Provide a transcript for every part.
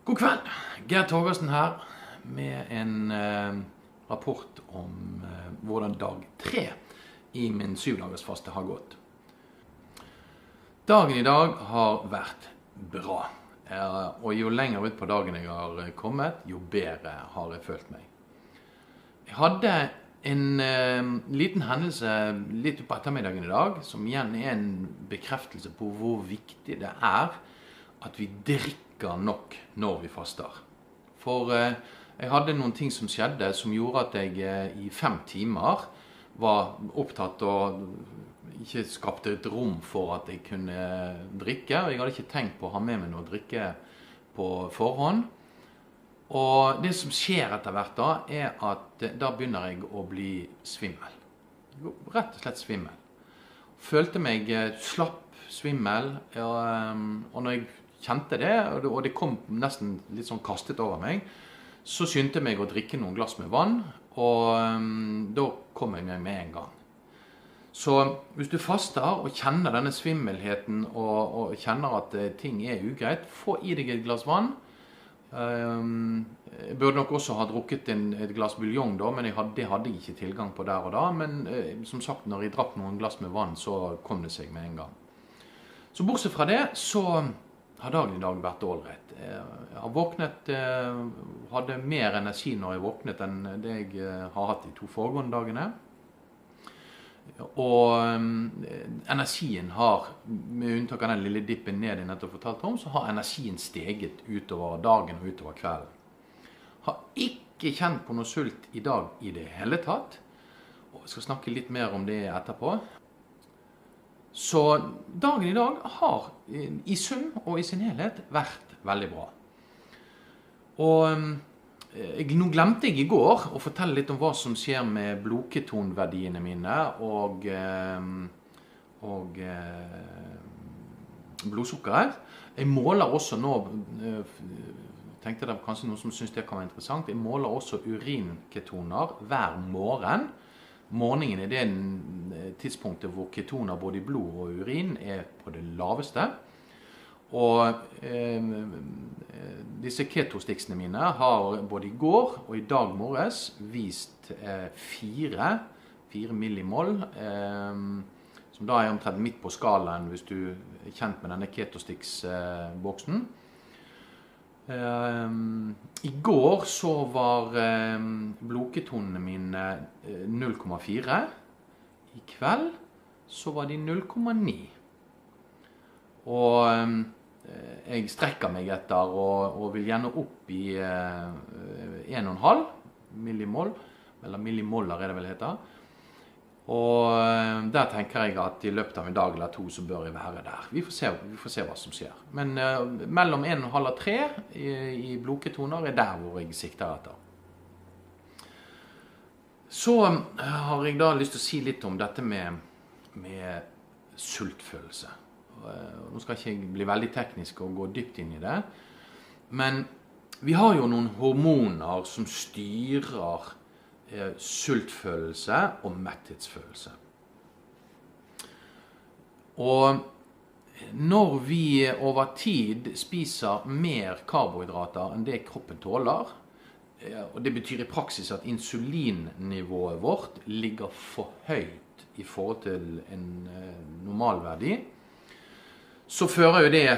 God kveld, Gerd Torgersen her med en rapport om hvordan dag 3 i min 7-dagersfaste har gått. Dagen i dag har vært bra, og jo lenger ut på dagen jeg har kommet, jo bedre har jeg følt meg. Jeg hadde en liten hendelse litt på ettermiddagen i dag, som igjen er en bekreftelse på hvor viktig det er at vi drikker nok når vi faster. For jeg hadde noen ting som skjedde som gjorde at jeg i 5 timer var opptatt og ikke skapte et rom for at jeg kunne drikke, og jeg hadde ikke tenkt på å ha med meg noe å drikke på forhånd. Og det som skjer etter hvert da, er at da begynner jeg å bli svimmel. Rett og slett svimmel. Følte meg slapp, svimmel, og når jeg kjente det, og det kom nesten litt sånn kastet over meg, så skyndte jeg meg å drikke noen glass med vann, og da kom jeg med en gang. Så hvis du faster og kjenner denne svimmelheten, og kjenner at ting er ugreit, få i deg et glass vann. Jeg burde nok også ha drukket et glass buljong da, men det hadde jeg ikke tilgang på der og da. Men som sagt, når jeg drakk noen glass med vann, så kom det seg med en gang. Så bortsett fra det, så har dagen i dag vært ålreit. Jeg har våknet, hadde mer energi når jeg våknet enn det jeg har hatt de 2 foregående dagene. Og energien har, med unntak av den lille dippen ned jeg nettopp fortalte om, så har energien steget utover dagen og utover kvelden. Har ikke kjent på noe sult i dag i det hele tatt, og jeg skal snakke litt mer om det etterpå. Så dagen i dag har i sum og i sin helhet vært veldig bra. Og nå glemte jeg i går å fortelle litt om hva som skjer med blodketonverdiene mine og blodsukkeret. Jeg måler også nå, tenkte det var kanskje noen som synes det kan være interessant, jeg måler også urinketoner hver morgen. Morgenen er det tidspunktet hvor ketoner både i blod og urin er på det laveste. Og disse ketostiksene mine har både i går og i dag morges vist 4 millimol, som da er omtrent midt på skalaen hvis du er kjent med denne ketostiksboksen. I går så var blodketonene mine 0,4. I kveld så var de 0,9. Og jeg strekker meg etter og vil gjerne opp i 1,5 millimol, eller millimoller er det vel heter. Og der tenker jeg at i løpet av en dag eller 2 så bør jeg være der. Vi får se hva som skjer. Men mellom 1,5 og 3 i blodketoner er der hvor jeg sikter etter. Så har jeg da lyst til å si litt om dette med sultfølelse. Nå skal ikke jeg bli veldig teknisk og gå dypt inn i det, men vi har jo noen hormoner som styrer sultfølelse og metthetsfølelse. Og når vi over tid spiser mer karbohydrater enn det kroppen tåler, og det betyr i praksis at insulinnivået vårt ligger for høyt i forhold til en normalverdi, så fører jo det,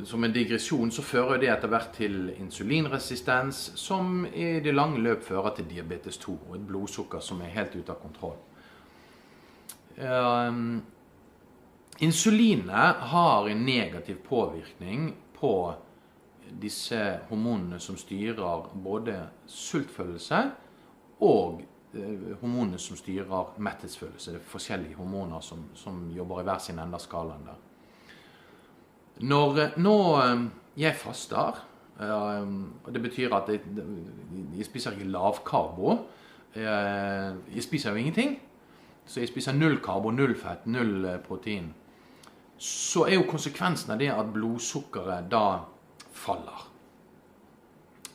som en digresjon, så fører det etter hvert til insulinresistens, som i det lange løp fører til diabetes 2, og et blodsukker som er helt ute av kontroll. Insulinet har en negativ påvirkning på disse hormonene som styrer både sultfølelse og hormonene som styrer metthetsfølelse. Det er forskjellige hormoner som jobber i hver sin ende av skalaen der. Når jeg faster, og det betyr at jeg spiser ikke lavkarbo, jeg spiser jo ingenting, så jeg spiser 0 karbo, 0 fett, 0 protein, så er jo konsekvensen av det at blodsukkeret da faller.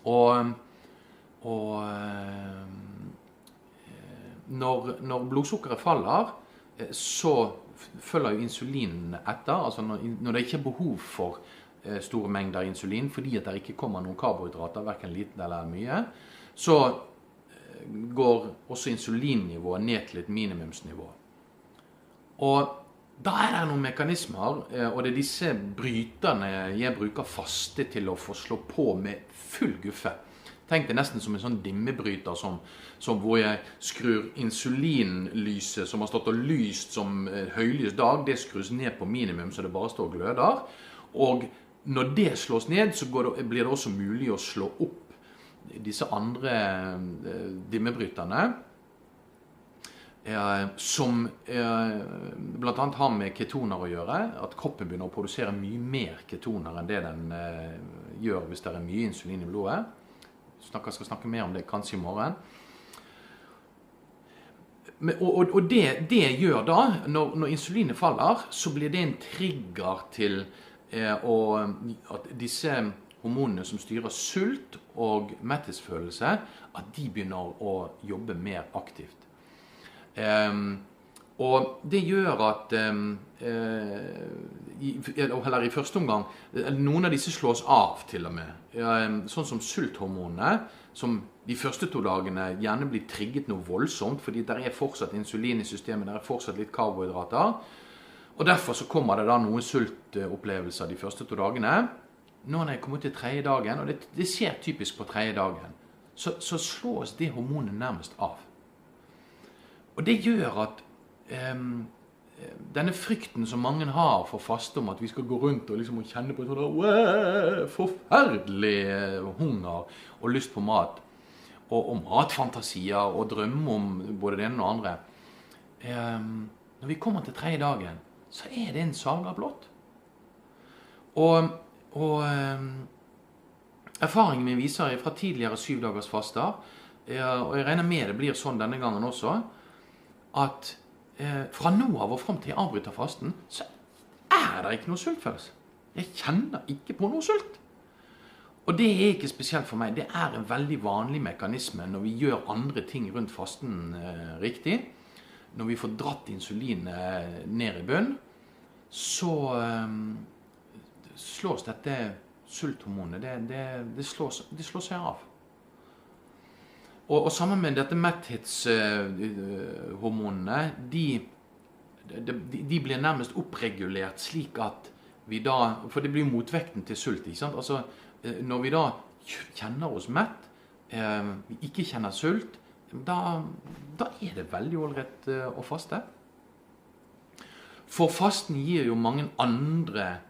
Og når blodsukkeret faller, så følger jo insulinen etter, altså når det ikke er behov for store mengder insulin, fordi at det ikke kommer noen karbohydrater, hverken liten eller mye, så går også insulinnivået ned til et minimumsnivå. Og da det noen mekanismer, og det disse bryterne jeg bruker faste til å få slå på med full guffe. Tenk det nesten som en sånn dimmebryter hvor jeg skrur insulinlyset som har stått og lyst som høylys dag, det skrus ned på minimum så det bare står og gløder. Og når det slås ned, så blir det også mulig å slå opp disse andre dimmebryterne, som blant annet har med ketoner å gjøre, at kroppen begynner å produsere mye mer ketoner enn det den gjør hvis det mye insulin i blodet. Jeg skal snakke mer om det kanskje i morgen. Og det gjør da, når insulinet faller, så blir det en trigger til at disse hormonene som styrer sult og metthetsfølelse, at de begynner å jobbe mer aktivt. Og det gjør at, eller i første omgang, noen av disse slås av til og med. Sånn som sulthormonene, som de første 2 dagene gjerne blir trigget noe voldsomt, fordi det fortsatt insulin i systemet, det fortsatt litt karbohydrater. Og derfor så kommer det da noen sultopplevelser de første 2 dagene. Nå når jeg kommer til 3. dagen, og det skjer typisk på 3. dagen, så slås det hormonet nærmest av. Og det gjør at denne frykten som mange har for faste om at vi skal gå rundt og liksom kjenne på sånn forferdelig hunger og lyst på mat, og matfantasier og drømme om både det ene og andre. Når vi kommer til 3. dagen, så det en saga blått. Og erfaringen min viser fra tidligere 7 dagers faster, og jeg regner med det blir sånn denne gangen også, at fra nå av og frem til jeg avbryter fasten, så det ikke noe sultfølelse. Jeg kjenner ikke på noe sult. Og det ikke spesielt for meg. Det en veldig vanlig mekanisme når vi gjør andre ting rundt fasten riktig. Når vi får dratt insulinet ned i bunn, så slås dette sulthormonet, det slår seg av. Og sammen med dette metthetshormonene, de blir nærmest oppregulert slik at vi da, for det blir motvekten til sult, ikke sant? Altså, når vi da kjenner oss mett, vi ikke kjenner sult, da det veldig ålreit å faste. For fasten gir jo mange andre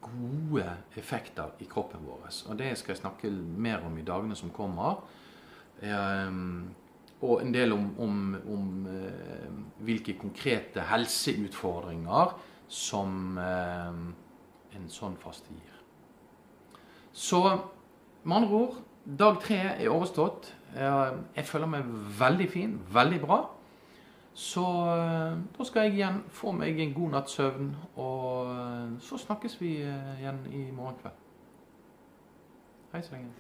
gode effekter i kroppen vår, og det skal jeg snakke mer om i dagene som kommer. Og en del om hvilke konkrete helseutfordringer som en sånn faste gir. Så med andre ord, dag 3 overstått. Jeg føler meg veldig fin, veldig bra. Så da skal jeg igjen få meg en god nattsøvn, og så snakkes vi igjen i morgen kveld. Hei så lenge.